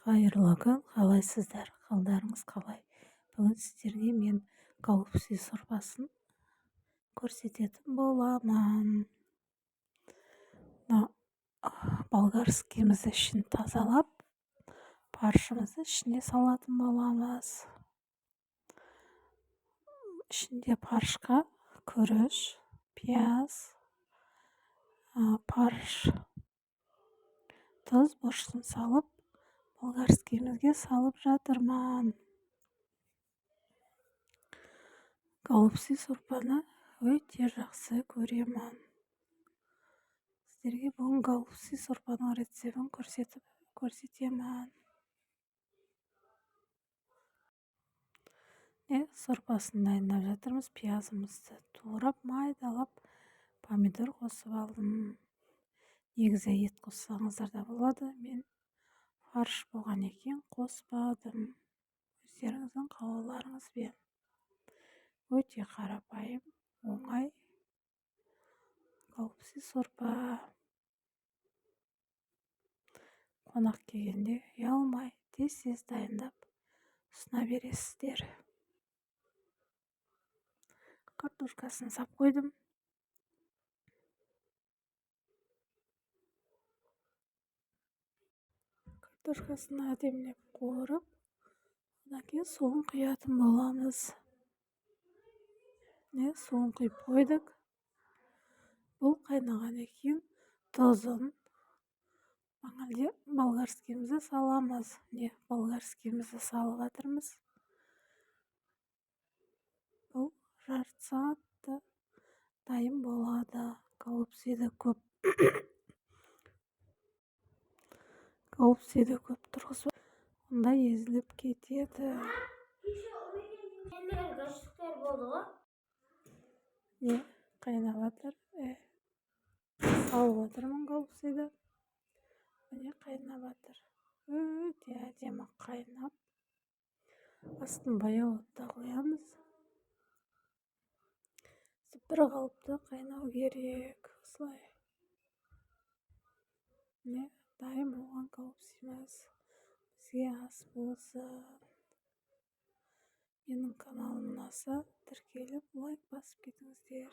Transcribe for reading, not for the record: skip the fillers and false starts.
Қайырлы күн, қалайсыздар? Қалдарыңыз қалай? Бүгін сіздерге мен голубцы сорпасын көрсететін боламын. Болгарскийімізді ішін тазалап, паршымызды ішіне салатын боламыз. Ішінде паршқа күріш, пияз, парш, тұз, бұрышын салып, болгарскийімізге салып жатырмын. Голубцы сорпаны өте жақсы көремін. Сіздерге бүгін голубцы сорпаның рецебін көрсетемін. Сорпасын дайындап жатырмыз. Пиязымызды турап, майдалап, помидор қосып алдым. Негізі ет қоссаңыздар да болады. Мен фарш болған екен қоспадым. Өздеріңіздің қалауларыңызбен. Өте қарапайым, оңай голубцы сорпа. Қонақ келгенде ұялмай, тез дайындап ұсына бересіздер. Картошкасын сап қойдым. Картошкасын әдемілеп қуырып, одан кейін суын құятын боламыз. Суын құйып қойдық. Бұл қайнағаннан кейін тұзын, болгарскийімізді саламыз. Болгарскийімізді салып жатырмыз. Бұл жарты сағатта дайын болады. Голубцыйды көп тұрғызып, онда езіліп кетеді. Қайнап жатыр. Салып жатырмын голубцыйды. Қайнап жатыр. Өте әдемі қайнап. Астын баяу отта қоямыз. Бір қалыпты қайнау керек. Осылай. Дайын болған голубцыйымыз бізге ас болсын. Менің каналым ұнаса, тіркеліп, лайк басып кетіңіздер.